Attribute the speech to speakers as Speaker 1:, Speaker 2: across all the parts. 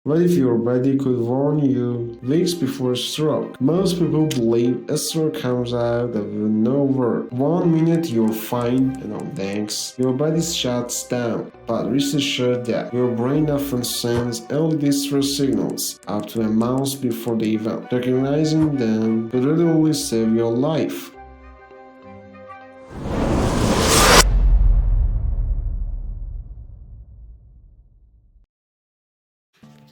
Speaker 1: What if your body could warn you weeks before a stroke? Most people believe a stroke comes out of nowhere. 1 minute you're fine, thanks. Your body shuts down. But research showed that your brain often sends early distress signals up to a month before the event. Recognizing them could literally save your life.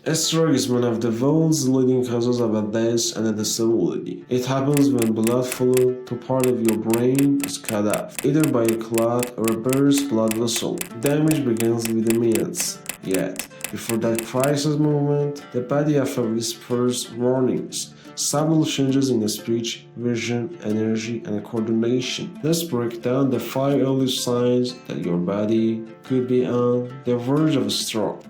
Speaker 1: A stroke is one of the world's leading causes of a death and a disability. It happens when blood flow to part of your brain is cut off, either by a clot or a burst blood vessel. Damage begins within minutes. Yet, before that crisis moment, the body often whispers warnings. Subtle changes in the speech, vision, energy, and coordination. Let's break down the 5 early signs that your body could be on the verge of a stroke.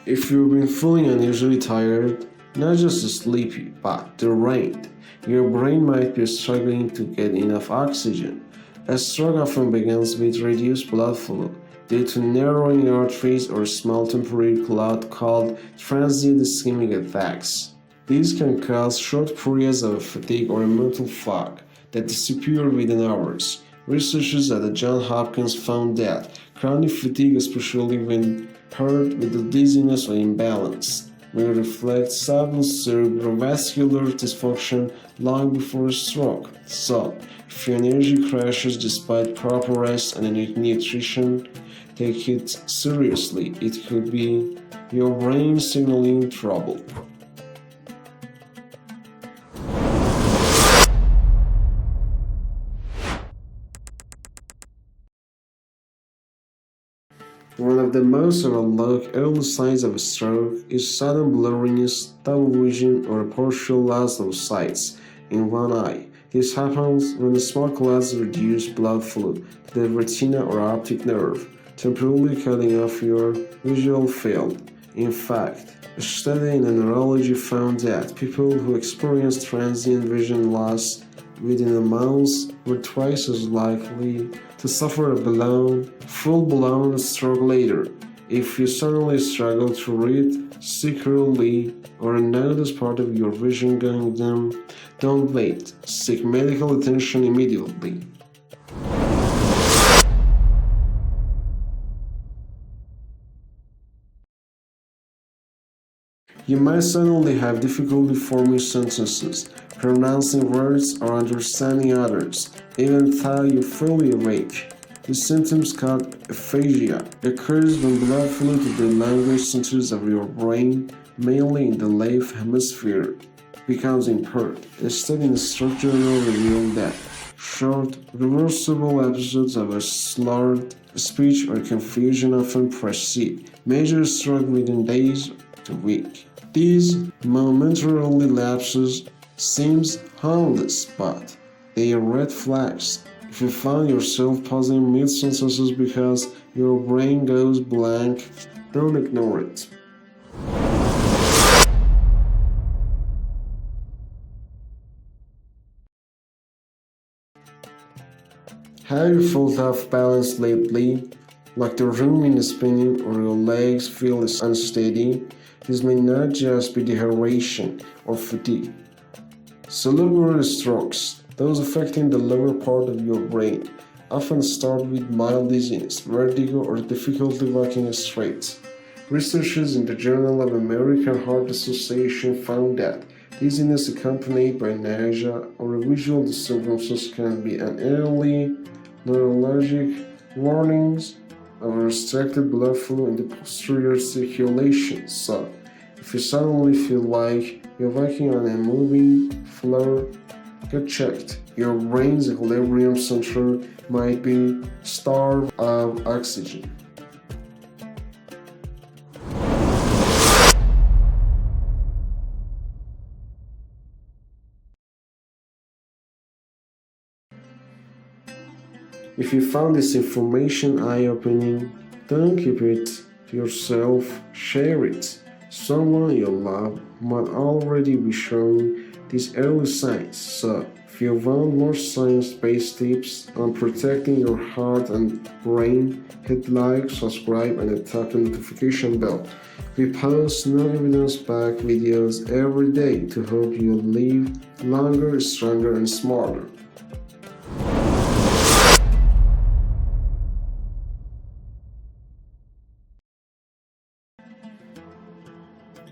Speaker 1: If you've been feeling unusually tired, not just sleepy, but drained, your brain might be struggling to get enough oxygen. A stroke often begins with reduced blood flow due to narrowing arteries or small temporary clot called transient ischemic attacks. These can cause short periods of fatigue or a mental fog that disappear within hours. Researchers at the Johns Hopkins found that chronic fatigue, especially when paired with the dizziness or imbalance, may reflect subtle cerebrovascular dysfunction long before a stroke. So, if your energy crashes despite proper rest and nutrition, take it seriously. It could be your brain signaling trouble. One of the most overlooked early signs of a stroke is sudden blurriness, double vision, or a partial loss of sight in one eye. This happens when the small clots reduce blood flow to the retina or optic nerve, temporarily cutting off your visual field. In fact, a study in neurology found that people who experience transient vision loss within a month were twice as likely to suffer a full-blown stroke later. If you suddenly struggle to read, see clearly, or notice part of your vision going dim, don't wait. Seek medical attention immediately. You might suddenly have difficulty forming sentences, pronouncing words, or understanding others, even though you're fully awake. This symptoms called aphasia occurs when blood flow to the language centers of your brain, mainly in the left hemisphere, becomes impaired. A study in Stroke Journal revealed that short, reversible episodes of a slurred speech or confusion often precede major stroke within days to weeks. These momentary lapses seems harmless, but they are red flags. If you find yourself pausing mid-sentences because your brain goes blank, don't ignore it. Have you felt off balance lately? Like the room is spinning or your legs feel unsteady? This may not just be dehydration or fatigue. Cerebral strokes, those affecting the lower part of your brain, often start with mild dizziness, vertigo, or difficulty walking straight. Researchers in the Journal of American Heart Association found that dizziness accompanied by nausea or visual disturbances can be an early neurologic warnings of restricted blood flow in the posterior circulation. So, if you suddenly feel like you're walking on a moving floor, get checked. Your brain's equilibrium center might be starved of oxygen. If you found this information eye-opening, don't keep it to yourself, share it. Someone you love might already be showing these early signs, so If you want more science-based tips on protecting your heart and brain, hit like, subscribe, and tap the notification bell. We post no evidence-backed videos every day to help you live longer, stronger, and smarter.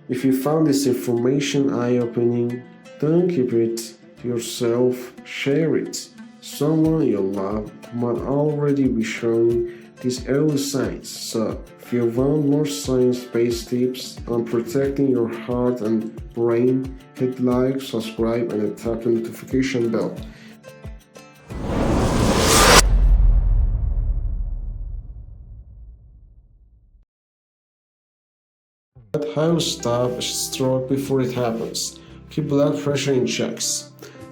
Speaker 1: If you found this information eye-opening, don't keep it to yourself, share it. Someone you love might already be showing these early signs. So, if you want more science-based tips on protecting your heart and brain, hit like, subscribe, and tap the notification bell. How to stop a stroke before it happens. Keep blood pressure in checks.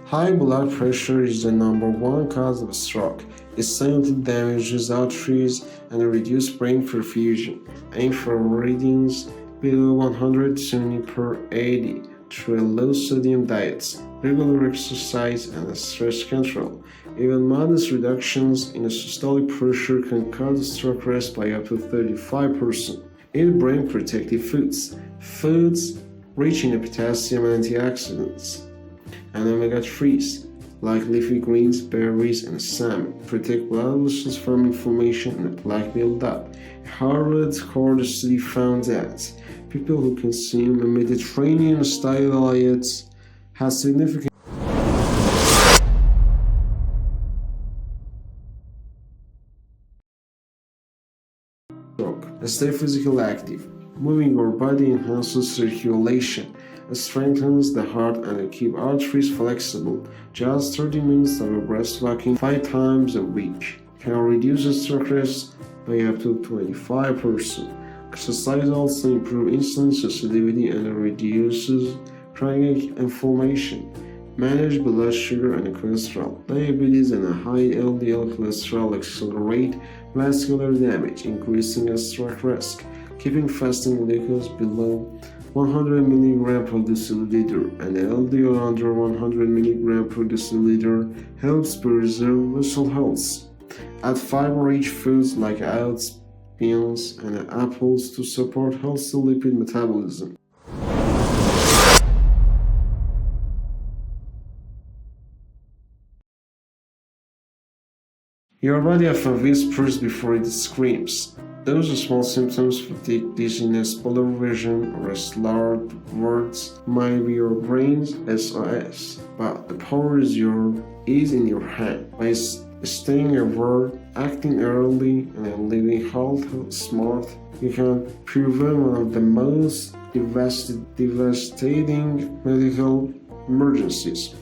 Speaker 1: High blood pressure is the number one cause of stroke. It silently damages arteries and reduces brain perfusion. Aim for readings below 120 per 80 through a low-sodium diet, regular exercise, and stress control. Even modest reductions in systolic pressure can cause stroke risk by up to 35%. Eat brain-protective foods rich in potassium and antioxidants, and omega-3s like leafy greens, berries, and salmon. Protect blood vessels from inflammation and plaque buildup. A Harvard study found that people who consume a Mediterranean-style diet have significant stroke. Stay physically active. Moving your body enhances circulation, strengthens the heart, and keeps arteries flexible. Just 30 minutes of breast walking 5 times a week can reduce stroke risk by up to 25%. Exercise also improves insulin sensitivity and reduces chronic inflammation. Manage blood sugar and cholesterol. Diabetes and a high LDL cholesterol accelerate vascular damage, increasing stroke risk. Keeping fasting glucose below 100 mg per deciliter and LDL under 100 mg per deciliter helps preserve vessel health. Add fiber-rich foods like oats, beans, and apples to support healthy lipid metabolism. Your body often whispers before it screams. Those are small symptoms: fatigue, dizziness, blurred vision, or slurred words might be your brain's SOS. But the power is in your hand. By staying aware, acting early, and living healthy, smart, you can prevent one of the most devastating medical emergencies.